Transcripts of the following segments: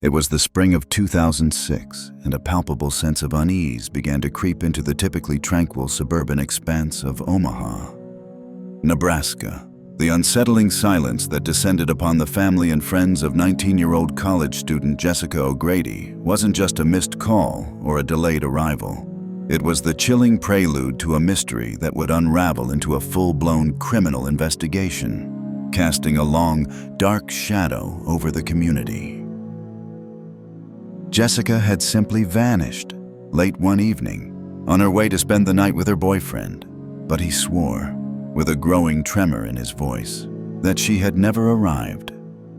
It was the spring of 2006, and a palpable sense of unease began to creep into the typically tranquil suburban expanse of Omaha, Nebraska. The unsettling silence that descended upon the family and friends of 19-year-old college student Jessica O'Grady wasn't just a missed call or a delayed arrival. It was the chilling prelude to a mystery that would unravel into a full-blown criminal investigation, casting a long, dark shadow over the community. Jessica had simply vanished late one evening, on her way to spend the night with her boyfriend, but he swore, with a growing tremor in his voice, that she had never arrived.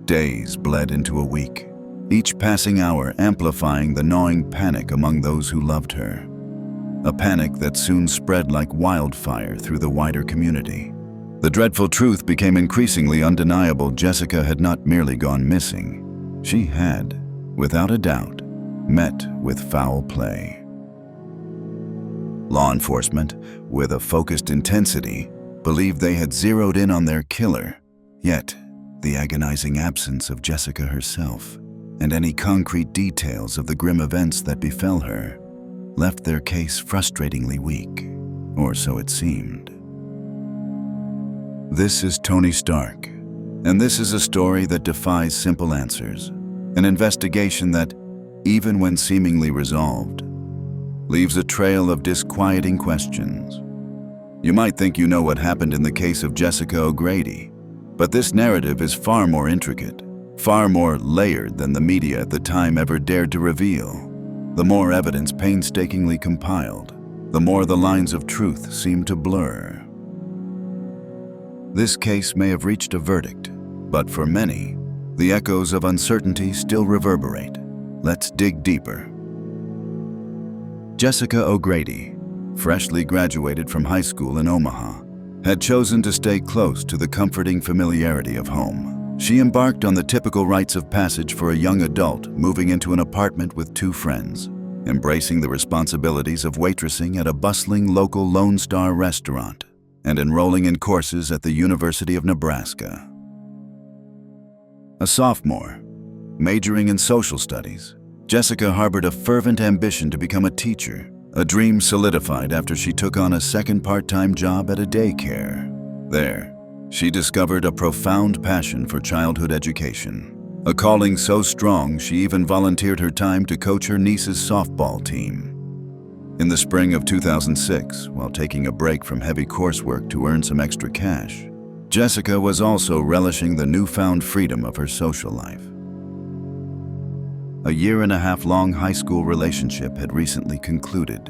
Days bled into a week, each passing hour amplifying the gnawing panic among those who loved her. A panic that soon spread like wildfire through the wider community. The dreadful truth became increasingly undeniable. Jessica had not merely gone missing. She had, without a doubt, met with foul play. Law enforcement, with a focused intensity, believed they had zeroed in on their killer. Yet, the agonizing absence of Jessica herself and any concrete details of the grim events that befell her left their case frustratingly weak, or so it seemed. This is Tony Stark, and this is a story that defies simple answers, an investigation that, even when seemingly resolved, leaves a trail of disquieting questions. You might think you know what happened in the case of Jessica O'Grady, but this narrative is far more intricate, far more layered than the media at the time ever dared to reveal. The more evidence painstakingly compiled, the more the lines of truth seem to blur. This case may have reached a verdict, but for many, the echoes of uncertainty still reverberate. Let's dig deeper. Jessica O'Grady, freshly graduated from high school in Omaha, had chosen to stay close to the comforting familiarity of home. She embarked on the typical rites of passage for a young adult moving into an apartment with two friends, embracing the responsibilities of waitressing at a bustling local Lone Star restaurant, and enrolling in courses at the University of Nebraska. A sophomore, majoring in social studies, Jessica harbored a fervent ambition to become a teacher, a dream solidified after she took on a second part-time job at a daycare. There, she discovered a profound passion for childhood education, a calling so strong she even volunteered her time to coach her niece's softball team. In the spring of 2006, while taking a break from heavy coursework to earn some extra cash, Jessica was also relishing the newfound freedom of her social life. A year-and-a-half-long high school relationship had recently concluded,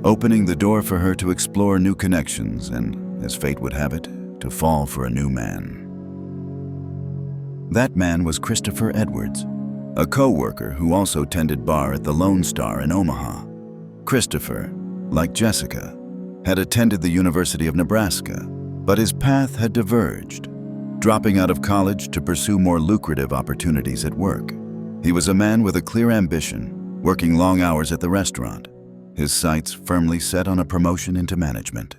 opening the door for her to explore new connections and, as fate would have it, to fall for a new man. That man was Christopher Edwards, a co-worker who also tended bar at the Lone Star in Omaha. Christopher, like Jessica, had attended the University of Nebraska, but his path had diverged, dropping out of college to pursue more lucrative opportunities at work. He was a man with a clear ambition, working long hours at the restaurant, his sights firmly set on a promotion into management.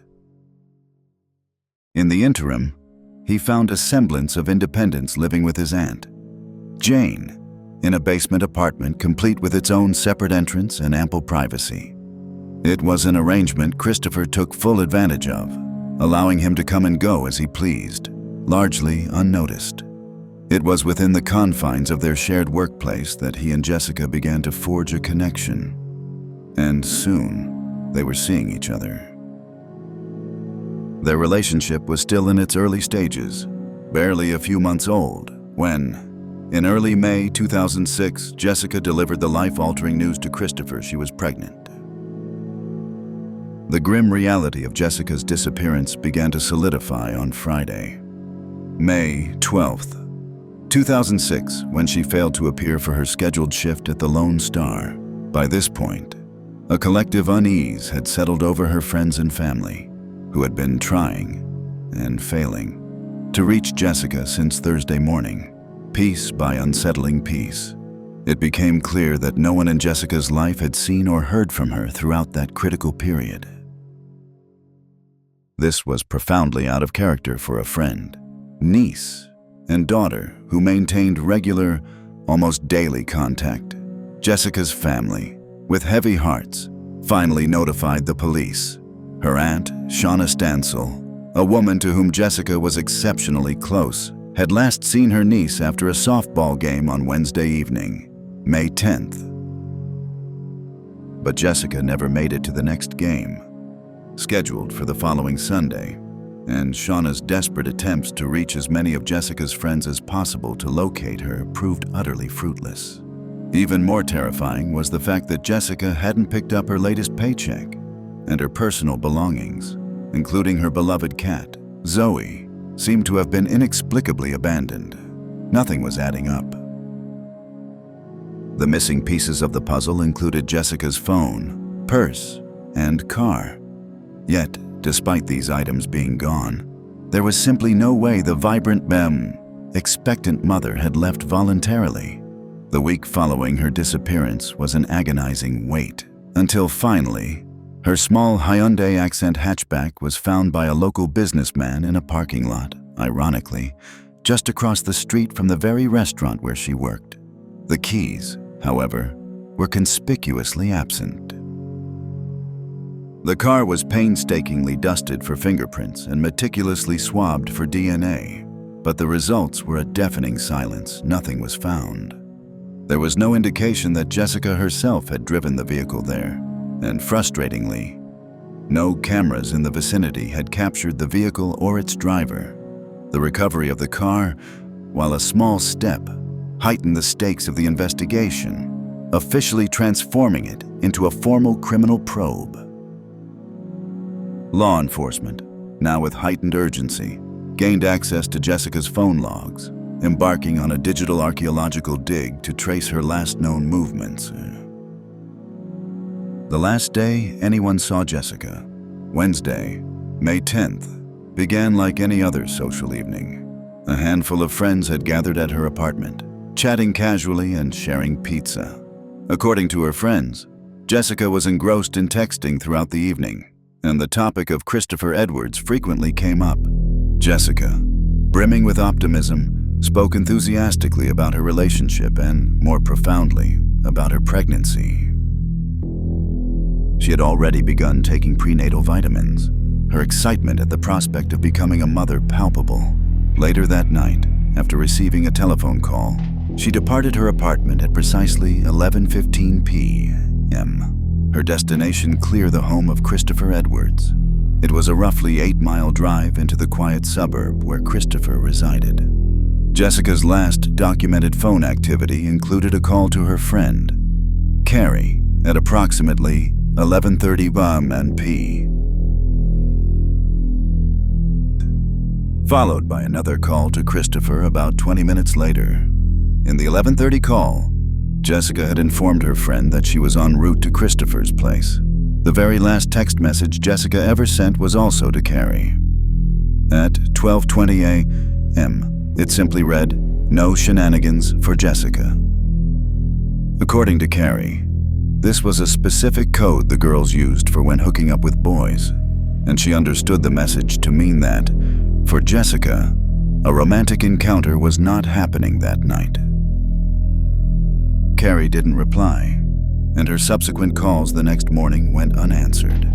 In the interim, he found a semblance of independence living with his aunt, Jane, in a basement apartment complete with its own separate entrance and ample privacy. It was an arrangement Christopher took full advantage of, allowing him to come and go as he pleased, largely unnoticed. It was within the confines of their shared workplace that he and Jessica began to forge a connection. And soon, they were seeing each other. Their relationship was still in its early stages, barely a few months old, when, in early May 2006, Jessica delivered the life-altering news to Christopher she was pregnant. The grim reality of Jessica's disappearance began to solidify on Friday, May 12th, 2006, when she failed to appear for her scheduled shift at the Lone Star. By this point, a collective unease had settled over her friends and family, who had been trying and failing to reach Jessica since Thursday morning. Piece by unsettling piece, it became clear that no one in Jessica's life had seen or heard from her throughout that critical period. This was profoundly out of character for a friend, niece, and daughter who maintained regular, almost daily contact, Jessica's family, with heavy hearts, finally notified the police. Her aunt, Shauna Stansel, a woman to whom Jessica was exceptionally close, had last seen her niece after a softball game on Wednesday evening, May 10th. But Jessica never made it to the next game, scheduled for the following Sunday, and Shauna's desperate attempts to reach as many of Jessica's friends as possible to locate her proved utterly fruitless. Even more terrifying was the fact that Jessica hadn't picked up her latest paycheck, and her personal belongings, including her beloved cat, Zoe, seemed to have been inexplicably abandoned. Nothing was adding up. The missing pieces of the puzzle included Jessica's phone, purse, and car. Yet, despite these items being gone, there was simply no way the vibrant, expectant mother had left voluntarily. The week following her disappearance was an agonizing wait, until finally, her small Hyundai Accent hatchback was found by a local businessman in a parking lot, ironically, just across the street from the very restaurant where she worked. The keys, however, were conspicuously absent. The car was painstakingly dusted for fingerprints and meticulously swabbed for DNA, but the results were a deafening silence. Nothing was found. There was no indication that Jessica herself had driven the vehicle there, and frustratingly, no cameras in the vicinity had captured the vehicle or its driver. The recovery of the car, while a small step, heightened the stakes of the investigation, officially transforming it into a formal criminal probe. Law enforcement, now with heightened urgency, gained access to Jessica's phone logs, embarking on a digital archaeological dig to trace her last known movements. The last day anyone saw Jessica, Wednesday, May 10th, began like any other social evening. A handful of friends had gathered at her apartment, chatting casually and sharing pizza. According to her friends, Jessica was engrossed in texting throughout the evening, and the topic of Christopher Edwards frequently came up. Jessica, brimming with optimism, spoke enthusiastically about her relationship and, more profoundly, about her pregnancy. She had already begun taking prenatal vitamins, her excitement at the prospect of becoming a mother palpable. Later that night, after receiving a telephone call, she departed her apartment at precisely 11:15 p.m. Her destination clear the home of Christopher Edwards. It was a roughly 8-mile drive into the quiet suburb where Christopher resided. Jessica's last documented phone activity included a call to her friend, Carrie, at approximately 11:30 p.m, followed by another call to Christopher about 20 minutes later. In the 11:30 call, Jessica had informed her friend that she was en route to Christopher's place. The very last text message Jessica ever sent was also to Carrie. At 12:20 a.m., it simply read, "No shenanigans for Jessica." According to Carrie, this was a specific code the girls used for when hooking up with boys, and she understood the message to mean that, for Jessica, a romantic encounter was not happening that night. Carrie didn't reply, and her subsequent calls the next morning went unanswered.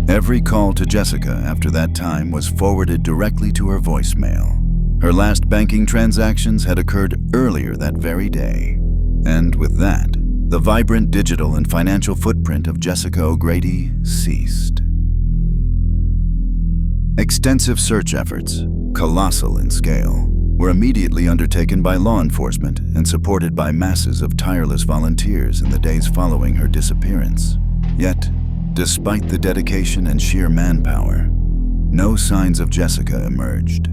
Every call to Jessica after that time was forwarded directly to her voicemail. Her last banking transactions had occurred earlier that very day, and with that, the vibrant digital and financial footprint of Jessica O'Grady ceased. Extensive search efforts, colossal in scale, were immediately undertaken by law enforcement and supported by masses of tireless volunteers in the days following her disappearance. Yet, despite the dedication and sheer manpower, no signs of Jessica emerged.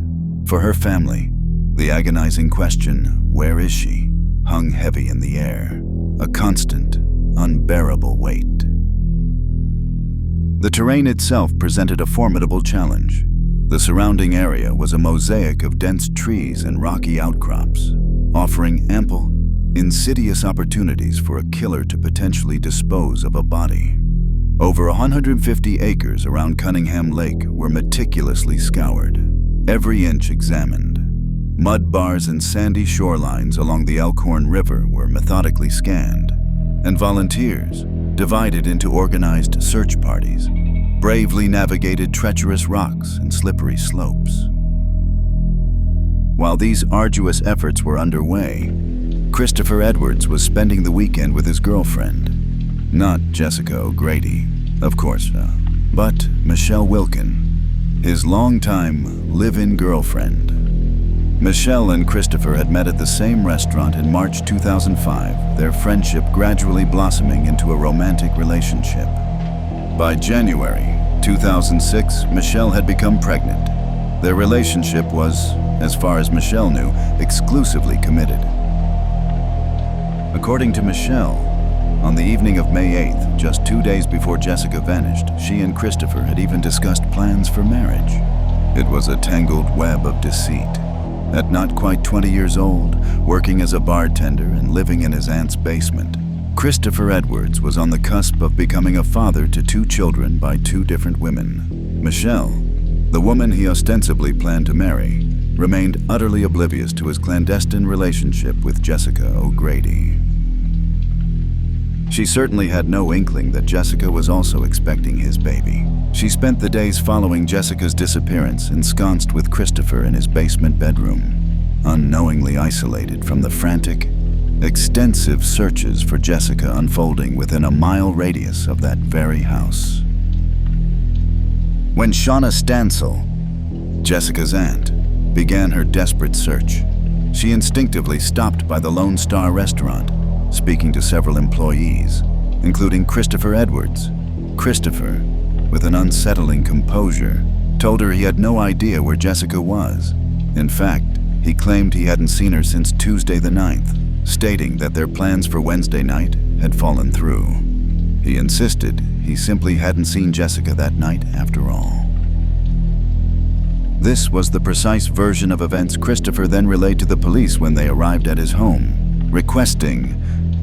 For her family, the agonizing question, "Where is she?" hung heavy in the air, a constant, unbearable weight. The terrain itself presented a formidable challenge. The surrounding area was a mosaic of dense trees and rocky outcrops, offering ample, insidious opportunities for a killer to potentially dispose of a body. Over 150 acres around Cunningham Lake were meticulously scoured, every inch examined. Mud bars and sandy shorelines along the Elkhorn River were methodically scanned, and volunteers, divided into organized search parties, bravely navigated treacherous rocks and slippery slopes. While these arduous efforts were underway, Christopher Edwards was spending the weekend with his girlfriend. Not Jessica O'Grady, of course, but Michelle Wilkin, his longtime live-in girlfriend. Michelle and Christopher had met at the same restaurant in March 2005, their friendship gradually blossoming into a romantic relationship. By January 2006, Michelle had become pregnant. Their relationship was, as far as Michelle knew, exclusively committed. According to Michelle, on the evening of May 8th, just 2 days before Jessica vanished, she and Christopher had even discussed plans for marriage. It was a tangled web of deceit. At not quite 20 years old, working as a bartender and living in his aunt's basement, Christopher Edwards was on the cusp of becoming a father to 2 children by 2 different women. Michelle, the woman he ostensibly planned to marry, remained utterly oblivious to his clandestine relationship with Jessica O'Grady. She certainly had no inkling that Jessica was also expecting his baby. She spent the days following Jessica's disappearance ensconced with Christopher in his basement bedroom, unknowingly isolated from the frantic, extensive searches for Jessica unfolding within a mile radius of that very house. When Shauna Stansel, Jessica's aunt, began her desperate search, she instinctively stopped by the Lone Star restaurant, speaking to several employees, including Christopher Edwards. Christopher, with an unsettling composure, told her he had no idea where Jessica was. In fact, he claimed he hadn't seen her since Tuesday the 9th, stating that their plans for Wednesday night had fallen through. He insisted he simply hadn't seen Jessica that night after all. This was the precise version of events Christopher then relayed to the police when they arrived at his home, requesting,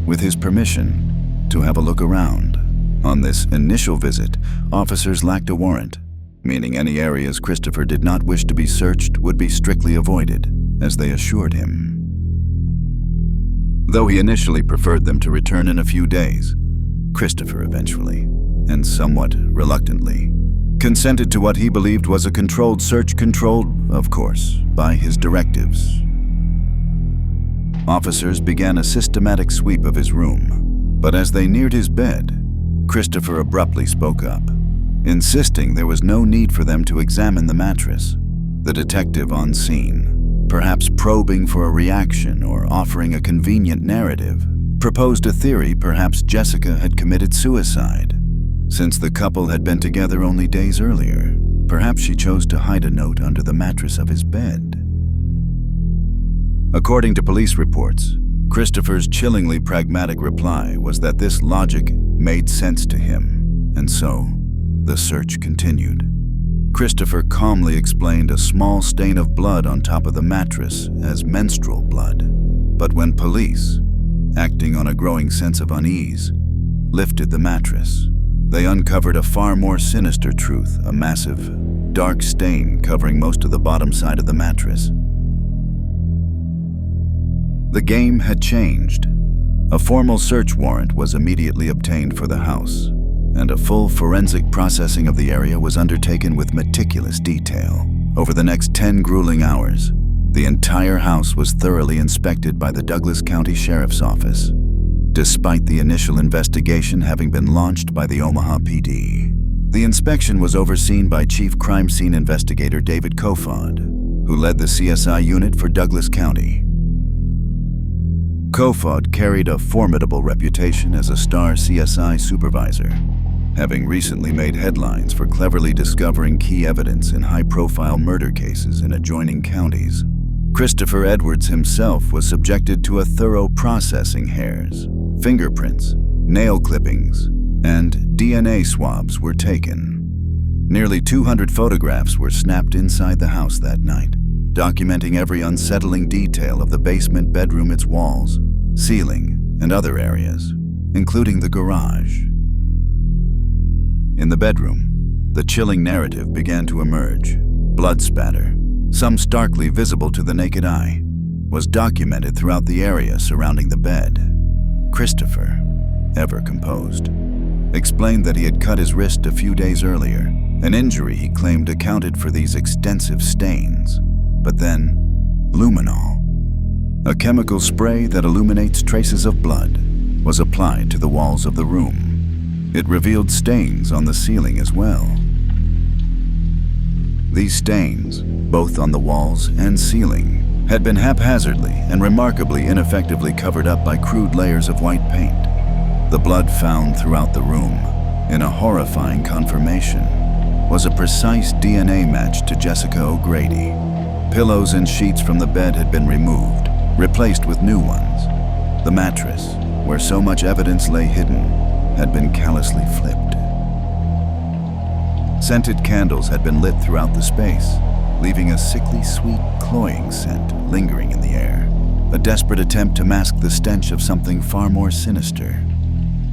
with his permission, to have a look around. On this initial visit, officers lacked a warrant, meaning any areas Christopher did not wish to be searched would be strictly avoided, as they assured him. Though he initially preferred them to return in a few days, Christopher eventually, and somewhat reluctantly, consented to what he believed was a controlled search, controlled, of course, by his directives. Officers began a systematic sweep of his room, but as they neared his bed, Christopher abruptly spoke up, insisting there was no need for them to examine the mattress. The detective on scene, perhaps probing for a reaction or offering a convenient narrative, proposed a theory perhaps Jessica had committed suicide. Since the couple had been together only days earlier, perhaps she chose to hide a note under the mattress of his bed. According to police reports, Christopher's chillingly pragmatic reply was that this logic made sense to him, and so the search continued. Christopher calmly explained a small stain of blood on top of the mattress as menstrual blood. But when police, acting on a growing sense of unease, lifted the mattress, they uncovered a far more sinister truth, a massive, dark stain covering most of the bottom side of the mattress. The game had changed. A formal search warrant was immediately obtained for the house, and a full forensic processing of the area was undertaken with meticulous detail. Over the next 10 grueling hours, the entire house was thoroughly inspected by the Douglas County Sheriff's Office, despite the initial investigation having been launched by the Omaha PD. The inspection was overseen by Chief Crime Scene Investigator David Kofod, who led the CSI unit for Douglas County. Kofod carried a formidable reputation as a star CSI supervisor, having recently made headlines for cleverly discovering key evidence in high-profile murder cases in adjoining counties. Christopher Edwards himself was subjected to a thorough processing. Hairs, fingerprints, nail clippings, and DNA swabs were taken. Nearly 200 photographs were snapped inside the house that night, documenting every unsettling detail of the basement bedroom, its walls, ceiling, and other areas, including the garage. In the bedroom, the chilling narrative began to emerge. Blood spatter, some starkly visible to the naked eye, was documented throughout the area surrounding the bed. Christopher, ever composed, explained that he had cut his wrist a few days earlier, an injury he claimed accounted for these extensive stains. But then, luminol, a chemical spray that illuminates traces of blood, was applied to the walls of the room. It revealed stains on the ceiling as well. These stains, both on the walls and ceiling, had been haphazardly and remarkably ineffectively covered up by crude layers of white paint. The blood found throughout the room, in a horrifying confirmation, was a precise DNA match to Jessica O'Grady. Pillows and sheets from the bed had been removed, replaced with new ones. The mattress, where so much evidence lay hidden, had been callously flipped. Scented candles had been lit throughout the space, leaving a sickly sweet, cloying scent lingering in the air, a desperate attempt to mask the stench of something far more sinister.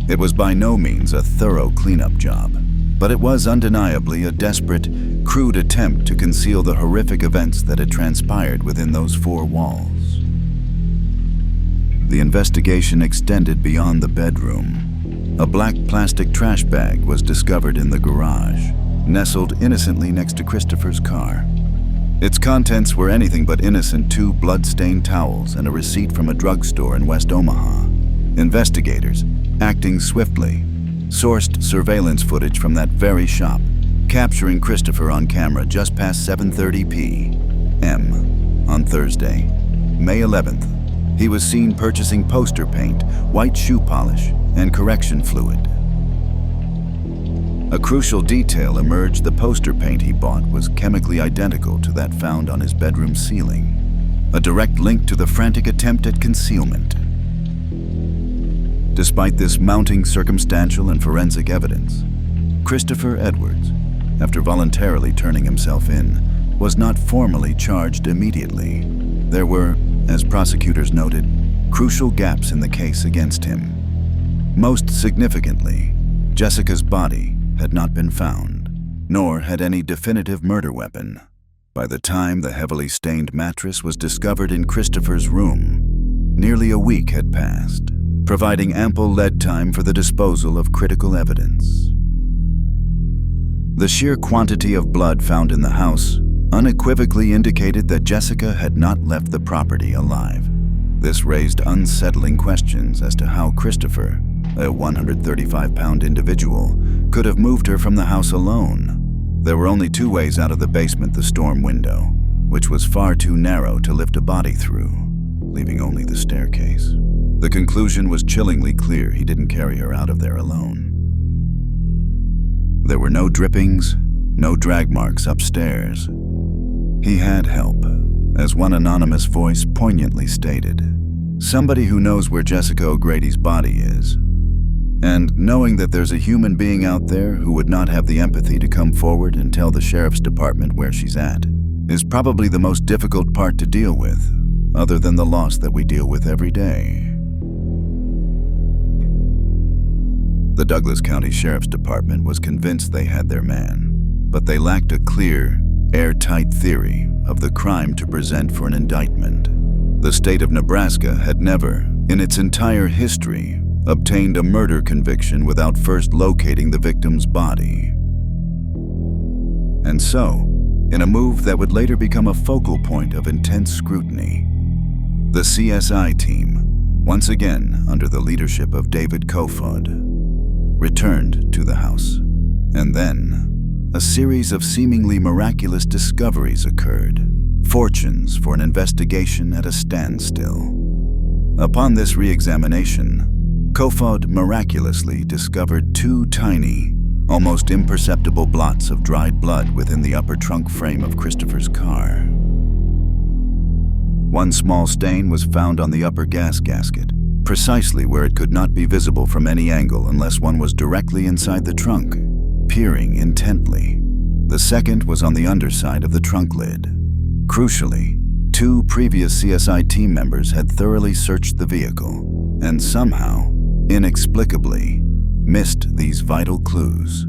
It was by no means a thorough cleanup job, but it was undeniably a desperate, crude attempt to conceal the horrific events that had transpired within those four walls. The investigation extended beyond the bedroom. A black plastic trash bag was discovered in the garage, nestled innocently next to Christopher's car. Its contents were anything but innocent: 2 blood-stained towels and a receipt from a drugstore in West Omaha. Investigators, acting swiftly, sourced surveillance footage from that very shop, capturing Christopher on camera just past 7:30 p.m. on Thursday, May 11th. He was seen purchasing poster paint, white shoe polish, and correction fluid. A crucial detail emerged: the poster paint he bought was chemically identical to that found on his bedroom ceiling, a direct link to the frantic attempt at concealment. Despite this mounting circumstantial and forensic evidence, Christopher Edwards, after voluntarily turning himself in, was not formally charged immediately. There were, as prosecutors noted, crucial gaps in the case against him. Most significantly, Jessica's body had not been found, nor had any definitive murder weapon. By the time the heavily stained mattress was discovered in Christopher's room, nearly a week had passed, providing ample lead time for the disposal of critical evidence. The sheer quantity of blood found in the house unequivocally indicated that Jessica had not left the property alive. This raised unsettling questions as to how Christopher, a 135-pound individual, could have moved her from the house alone. There were only 2 ways out of the basement: the storm window, which was far too narrow to lift a body through, leaving only the staircase. The conclusion was chillingly clear: he didn't carry her out of there alone. There were no drippings, no drag marks upstairs. He had help, as one anonymous voice poignantly stated. Somebody who knows where Jessica O'Grady's body is. And knowing that there's a human being out there who would not have the empathy to come forward and tell the sheriff's department where she's at is probably the most difficult part to deal with, other than the loss that we deal with every day. The Douglas County Sheriff's Department was convinced they had their man, but they lacked a clear, airtight theory of the crime to present for an indictment. The state of Nebraska had never, in its entire history, obtained a murder conviction without first locating the victim's body. And so, in a move that would later become a focal point of intense scrutiny, the CSI team, once again under the leadership of David Kofod, returned to the house. And then, a series of seemingly miraculous discoveries occurred, fortunes for an investigation at a standstill. Upon this re-examination, Kofod miraculously discovered 2 tiny, almost imperceptible blots of dried blood within the upper trunk frame of Christopher's car. One small stain was found on the upper gas gasket, precisely where it could not be visible from any angle unless one was directly inside the trunk, peering intently. The second was on the underside of the trunk lid. Crucially, 2 previous CSI team members had thoroughly searched the vehicle, and somehow, inexplicably, missed these vital clues.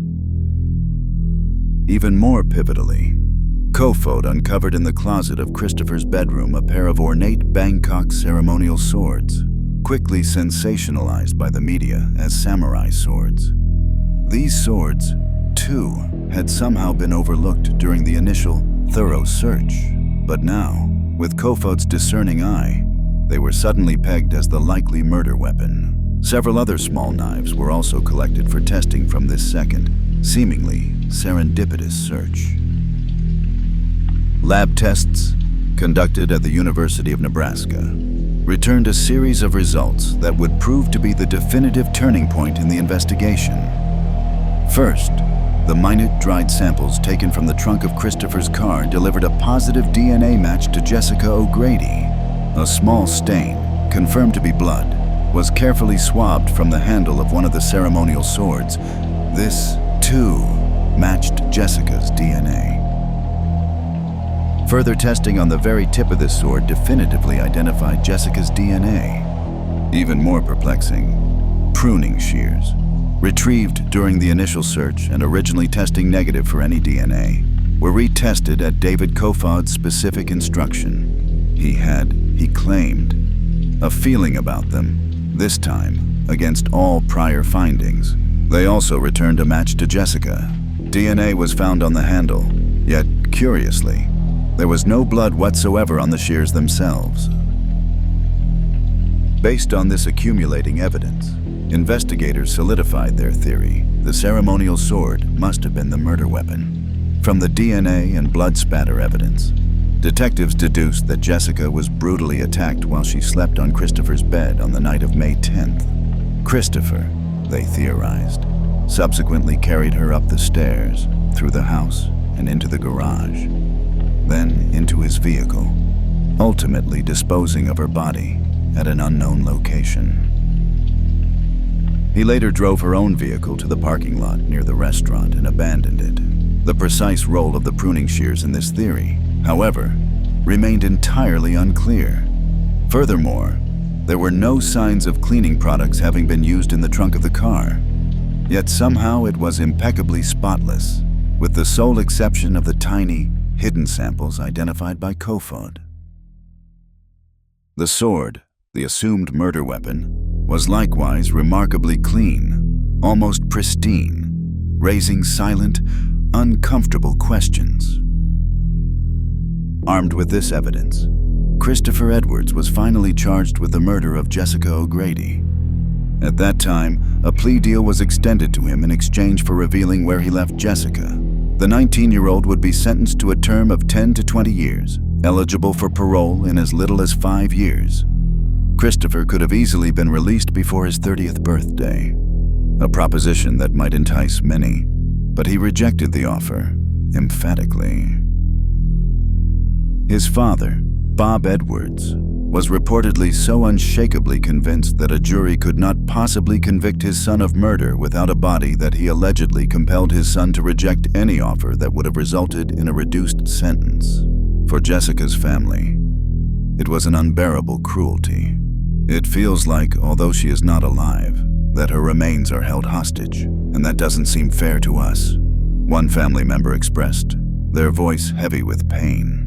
Even more pivotally, Kofod uncovered in the closet of Christopher's bedroom a pair of ornate Bangkok ceremonial swords, quickly sensationalized by the media as samurai swords. These swords, too, had somehow been overlooked during the initial, thorough search. But now, with Kofod's discerning eye, they were suddenly pegged as the likely murder weapon. Several other small knives were also collected for testing from this second, seemingly serendipitous search. Lab tests, conducted at the University of Nebraska, returned a series of results that would prove to be the definitive turning point in the investigation. First, the minute dried samples taken from the trunk of Christopher's car delivered a positive DNA match to Jessica O'Grady. A small stain, confirmed to be blood, was carefully swabbed from the handle of one of the ceremonial swords. This, too, matched Jessica's DNA. Further testing on the very tip of the sword definitively identified Jessica's DNA. Even more perplexing, pruning shears, retrieved during the initial search and originally testing negative for any DNA, were retested at David Kofod's specific instruction. He claimed, a feeling about them, this time against all prior findings. They also returned a match to Jessica. DNA was found on the handle, yet, curiously, there was no blood whatsoever on the shears themselves. Based on this accumulating evidence, investigators solidified their theory the ceremonial sword must have been the murder weapon. From the DNA and blood spatter evidence, detectives deduced that Jessica was brutally attacked while she slept on Christopher's bed on the night of May 10th. Christopher, they theorized, subsequently carried her up the stairs, through the house, and into the garage, then into his vehicle, ultimately disposing of her body at an unknown location. He later drove her own vehicle to the parking lot near the restaurant and abandoned it. The precise role of the pruning shears in this theory, however, remained entirely unclear. Furthermore, there were no signs of cleaning products having been used in the trunk of the car. Yet somehow it was impeccably spotless, with the sole exception of the tiny, hidden samples identified by Kofod. The sword, the assumed murder weapon, was likewise remarkably clean, almost pristine, raising silent, uncomfortable questions. Armed with this evidence, Christopher Edwards was finally charged with the murder of Jessica O'Grady. At that time, a plea deal was extended to him in exchange for revealing where he left Jessica. The 19-year-old would be sentenced to a term of 10 to 20 years, eligible for parole in as little as 5 years. Christopher could have easily been released before his 30th birthday, a proposition that might entice many, but he rejected the offer emphatically. His father, Bob Edwards, was reportedly so unshakably convinced that a jury could not possibly convict his son of murder without a body that he allegedly compelled his son to reject any offer that would have resulted in a reduced sentence. For Jessica's family, it was an unbearable cruelty. It feels like, although she is not alive, that her remains are held hostage, and that doesn't seem fair to us, one family member expressed, their voice heavy with pain.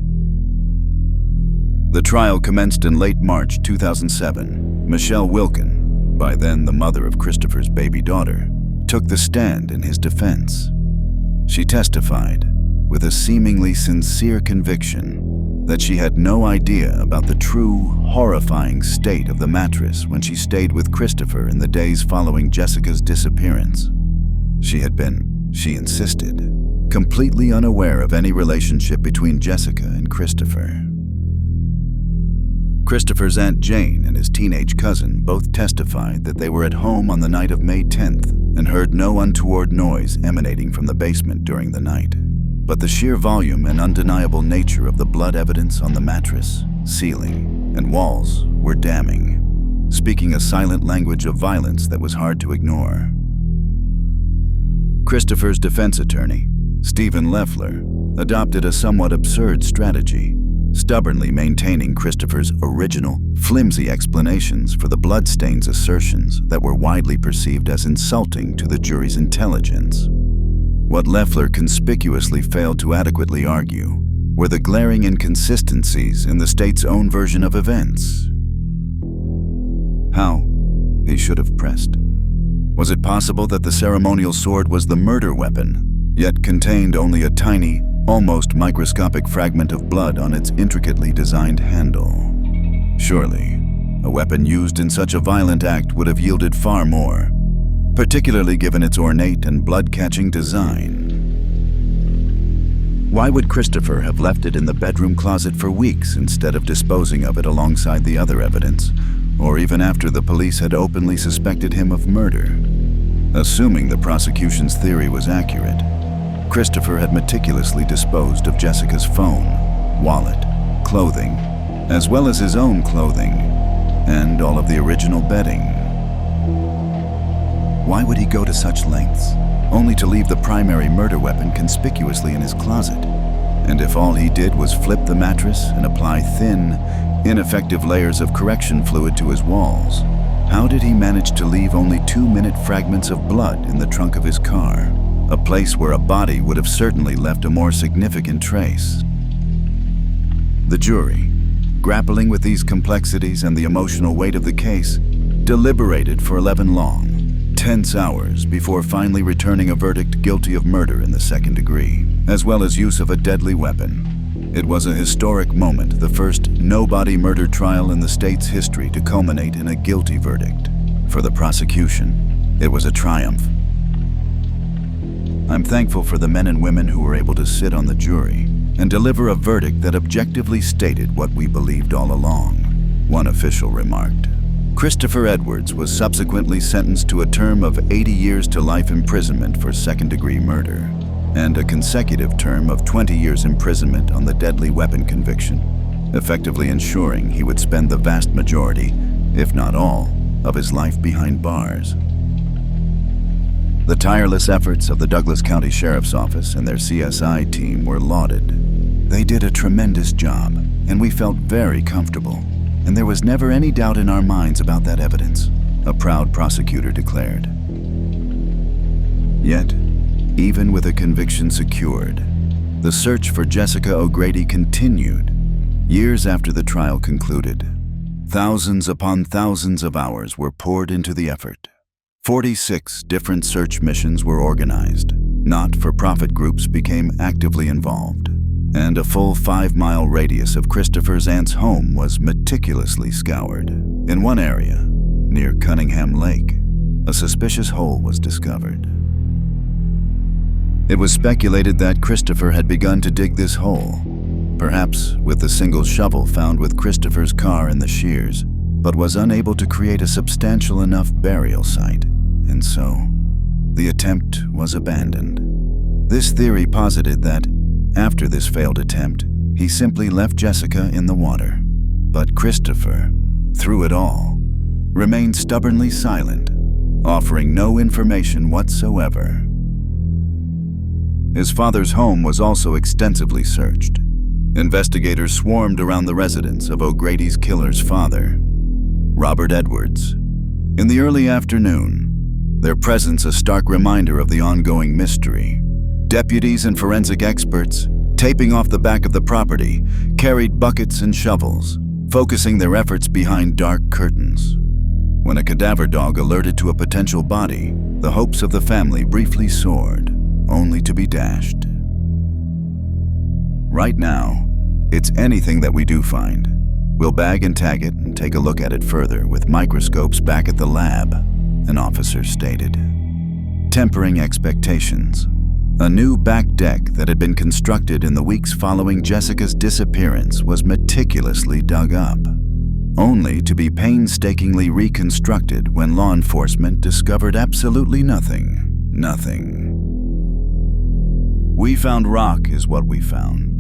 The trial commenced in late March 2007. Michelle Wilkin, by then the mother of Christopher's baby daughter, took the stand in his defense. She testified, with a seemingly sincere conviction, that she had no idea about the true, horrifying state of the mattress when she stayed with Christopher in the days following Jessica's disappearance. She had been, she insisted, completely unaware of any relationship between Jessica and Christopher. Christopher's Aunt Jane and his teenage cousin both testified that they were at home on the night of May 10th and heard no untoward noise emanating from the basement during the night. But the sheer volume and undeniable nature of the blood evidence on the mattress, ceiling, and walls were damning, speaking a silent language of violence that was hard to ignore. Christopher's defense attorney, Stephen Leffler, adopted a somewhat absurd strategy, stubbornly maintaining Christopher's original, flimsy explanations for the bloodstains' assertions that were widely perceived as insulting to the jury's intelligence. What Leffler conspicuously failed to adequately argue were the glaring inconsistencies in the state's own version of events. How? He should have pressed. Was it possible that the ceremonial sword was the murder weapon, yet contained only a tiny, almost microscopic fragment of blood on its intricately designed handle? Surely, a weapon used in such a violent act would have yielded far more, particularly given its ornate and blood-catching design. Why would Christopher have left it in the bedroom closet for weeks instead of disposing of it alongside the other evidence, or even after the police had openly suspected him of murder? Assuming the prosecution's theory was accurate, Christopher had meticulously disposed of Jessica's phone, wallet, clothing, as well as his own clothing, and all of the original bedding. Why would he go to such lengths, only to leave the primary murder weapon conspicuously in his closet? And if all he did was flip the mattress and apply thin, ineffective layers of correction fluid to his walls, how did he manage to leave only 2-minute fragments of blood in the trunk of his car, a place where a body would have certainly left a more significant trace? The jury, grappling with these complexities and the emotional weight of the case, deliberated for 11 long, tense hours before finally returning a verdict guilty of murder in the second degree, as well as use of a deadly weapon. It was a historic moment, the first no-body murder trial in the state's history to culminate in a guilty verdict. For the prosecution, it was a triumph. I'm thankful for the men and women who were able to sit on the jury and deliver a verdict that objectively stated what we believed all along, one official remarked. Christopher Edwards was subsequently sentenced to a term of 80 years to life imprisonment for second-degree murder, and a consecutive term of 20 years imprisonment on the deadly weapon conviction, effectively ensuring he would spend the vast majority, if not all, of his life behind bars. The tireless efforts of the Douglas County Sheriff's Office and their CSI team were lauded. They did a tremendous job, and we felt very comfortable, and there was never any doubt in our minds about that evidence, a proud prosecutor declared. Yet, even with a conviction secured, the search for Jessica O'Grady continued. Years after the trial concluded, thousands upon thousands of hours were poured into the effort. 46 different search missions were organized. Not-for-profit groups became actively involved, and a full 5-mile radius of Christopher's aunt's home was meticulously scoured. In one area, near Cunningham Lake, a suspicious hole was discovered. It was speculated that Christopher had begun to dig this hole, perhaps with the single shovel found with Christopher's car in the shears, but was unable to create a substantial enough burial site, and so the attempt was abandoned. This theory posited that, after this failed attempt, he simply left Jessica in the water. But Christopher, through it all, remained stubbornly silent, offering no information whatsoever. His father's home was also extensively searched. Investigators swarmed around the residence of O'Grady's killer's father, Robert Edwards. In the early afternoon, their presence a stark reminder of the ongoing mystery. Deputies and forensic experts, taping off the back of the property, carried buckets and shovels, focusing their efforts behind dark curtains. When a cadaver dog alerted to a potential body, the hopes of the family briefly soared, only to be dashed. Right now, it's anything that we do find. We'll bag and tag it and take a look at it further with microscopes back at the lab, an officer stated. Tempering expectations. A new back deck that had been constructed in the weeks following Jessica's disappearance was meticulously dug up, only to be painstakingly reconstructed when law enforcement discovered absolutely nothing. Nothing. We found rock is what we found.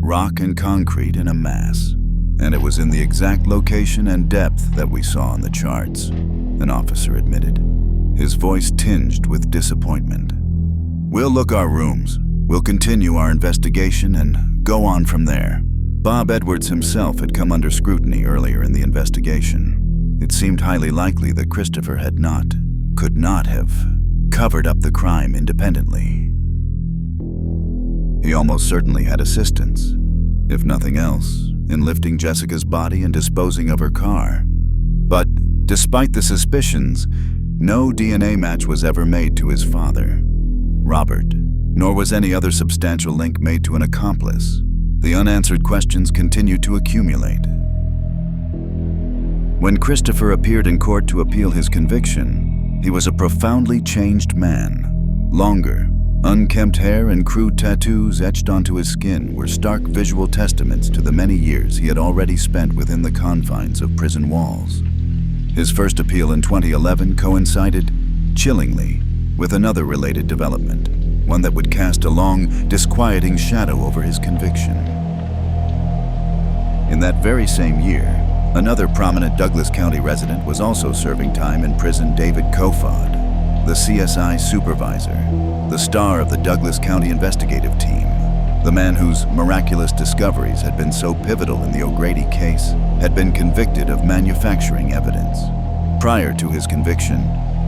Rock and concrete in a mass. And it was in the exact location and depth that we saw on the charts, an officer admitted, his voice tinged with disappointment. We'll look our rooms. We'll continue our investigation and go on from there. Bob Edwards himself had come under scrutiny earlier in the investigation. It seemed highly likely that Christopher could not have, covered up the crime independently. He almost certainly had assistance, if nothing else, in lifting Jessica's body and disposing of her car. But despite the suspicions, no DNA match was ever made to his father, Robert, nor was any other substantial link made to an accomplice. The unanswered questions continued to accumulate. When Christopher appeared in court to appeal his conviction, he was a profoundly changed man. Longer, unkempt hair and crude tattoos etched onto his skin were stark visual testaments to the many years he had already spent within the confines of prison walls. His first appeal in 2011 coincided, chillingly, with another related development, one that would cast a long, disquieting shadow over his conviction. In that very same year, another prominent Douglas County resident was also serving time in prison. David Kofod, the CSI supervisor, the star of the Douglas County investigative team, the man whose miraculous discoveries had been so pivotal in the O'Grady case, had been convicted of manufacturing evidence. Prior to his conviction,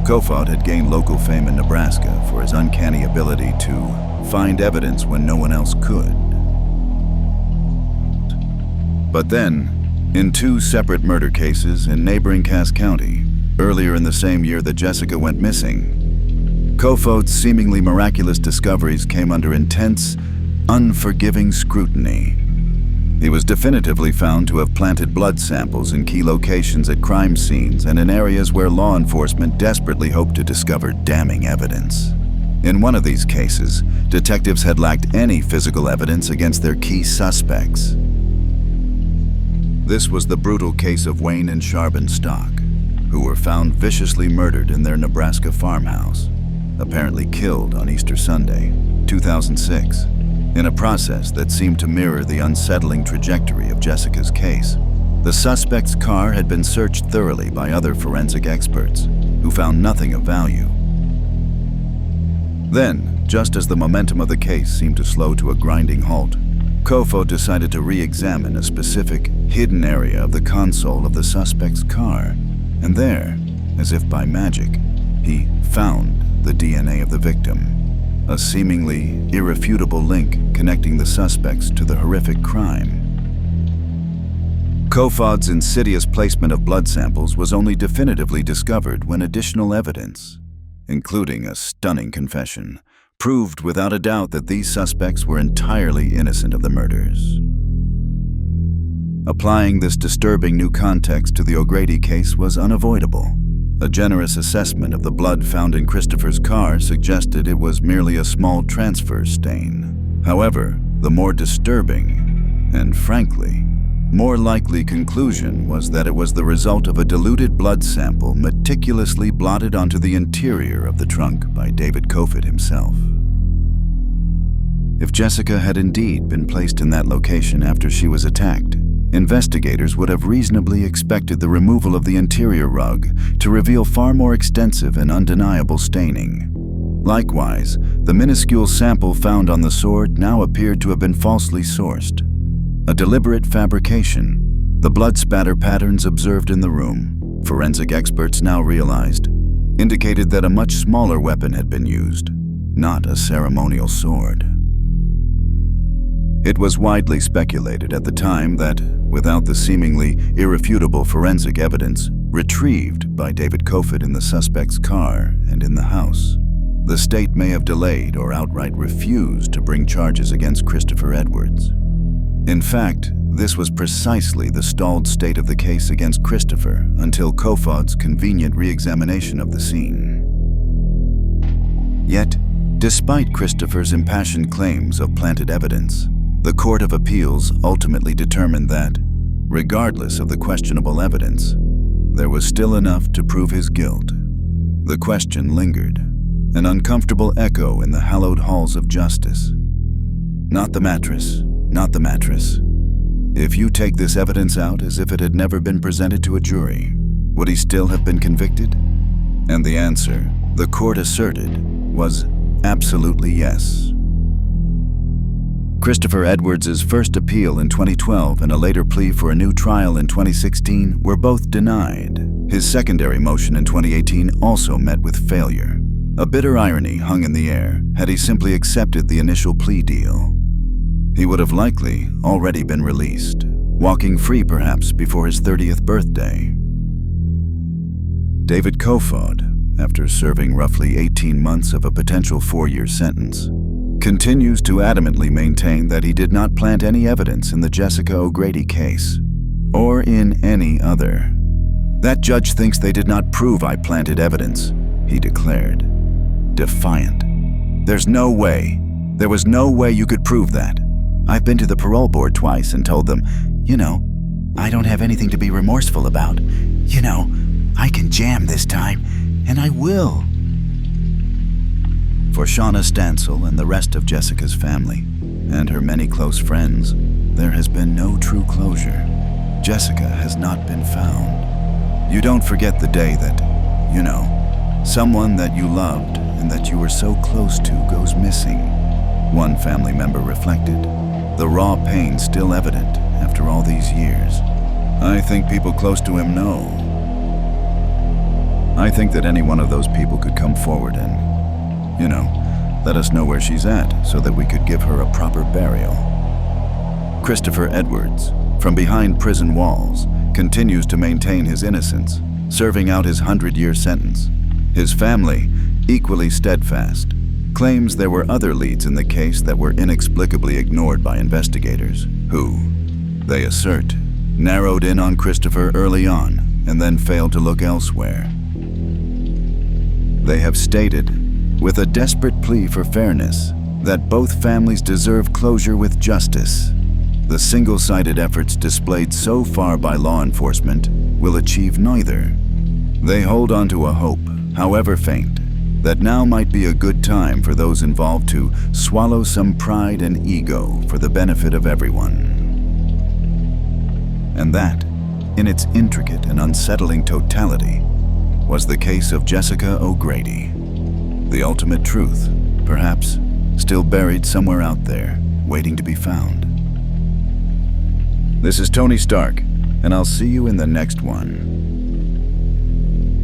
Kofod had gained local fame in Nebraska for his uncanny ability to find evidence when no one else could. But then, in two separate murder cases in neighboring Cass County, earlier in the same year that Jessica went missing, Kofod's seemingly miraculous discoveries came under intense, unforgiving scrutiny. He was definitively found to have planted blood samples in key locations at crime scenes and in areas where law enforcement desperately hoped to discover damning evidence. In one of these cases, detectives had lacked any physical evidence against their key suspects. This was the brutal case of Wayne and Charbon Stock, who were found viciously murdered in their Nebraska farmhouse, apparently killed on Easter Sunday, 2006. In a process that seemed to mirror the unsettling trajectory of Jessica's case. The suspect's car had been searched thoroughly by other forensic experts, who found nothing of value. Then, just as the momentum of the case seemed to slow to a grinding halt, Kofod decided to re-examine a specific, hidden area of the console of the suspect's car, and there, as if by magic, he found the DNA of the victim. A seemingly irrefutable link connecting the suspects to the horrific crime. Kofod's insidious placement of blood samples was only definitively discovered when additional evidence, including a stunning confession, proved without a doubt that these suspects were entirely innocent of the murders. Applying this disturbing new context to the O'Grady case was unavoidable. A generous assessment of the blood found in Christopher's car suggested it was merely a small transfer stain. However, the more disturbing, and frankly, more likely conclusion was that it was the result of a diluted blood sample meticulously blotted onto the interior of the trunk by David Kofod himself. If Jessica had indeed been placed in that location after she was attacked, investigators would have reasonably expected the removal of the interior rug to reveal far more extensive and undeniable staining. Likewise, the minuscule sample found on the sword now appeared to have been falsely sourced. A deliberate fabrication. The blood spatter patterns observed in the room, forensic experts now realized, indicated that a much smaller weapon had been used, not a ceremonial sword. It was widely speculated at the time that, without the seemingly irrefutable forensic evidence retrieved by David Kofod in the suspect's car and in the house, the state may have delayed or outright refused to bring charges against Christopher Edwards. In fact, this was precisely the stalled state of the case against Christopher until Kofod's convenient re-examination of the scene. Yet, despite Christopher's impassioned claims of planted evidence, the Court of Appeals ultimately determined that, regardless of the questionable evidence, there was still enough to prove his guilt. The question lingered, an uncomfortable echo in the hallowed halls of justice. Not the mattress, not the mattress. If you take this evidence out as if it had never been presented to a jury, would he still have been convicted? And the answer, the court asserted, was absolutely yes. Christopher Edwards' first appeal in 2012 and a later plea for a new trial in 2016 were both denied. His secondary motion in 2018 also met with failure. A bitter irony hung in the air had he simply accepted the initial plea deal. he would have likely already been released, walking free perhaps before his 30th birthday. David Kofod, after serving roughly 18 months of a potential 4-year sentence, continues to adamantly maintain that he did not plant any evidence in the Jessica O'Grady case, or in any other. "That judge thinks they did not prove I planted evidence," he declared, defiant. "There's no way. There was no way you could prove that. I've been to the parole board twice and told them, I don't have anything to be remorseful about. I can jam this time, and I will." For Shauna Stansel and the rest of Jessica's family, and her many close friends, there has been no true closure. Jessica has not been found. You don't forget the day that, someone that you loved and that you were so close to goes missing, one family member reflected, the raw pain still evident after all these years. "I think people close to him know. I think that any one of those people could come forward and, let us know where she's at so that we could give her a proper burial." Christopher Edwards, from behind prison walls, continues to maintain his innocence, serving out his 100-year sentence. His family, equally steadfast, claims there were other leads in the case that were inexplicably ignored by investigators, who, they assert, narrowed in on Christopher early on and then failed to look elsewhere. They have stated, with a desperate plea for fairness, that both families deserve closure with justice. The single-sided efforts displayed so far by law enforcement will achieve neither. They hold on to a hope, however faint, that now might be a good time for those involved to swallow some pride and ego for the benefit of everyone. And that, in its intricate and unsettling totality, was the case of Jessica O'Grady. The ultimate truth, perhaps, still buried somewhere out there, waiting to be found. This is Tony Stark, and I'll see you in the next one.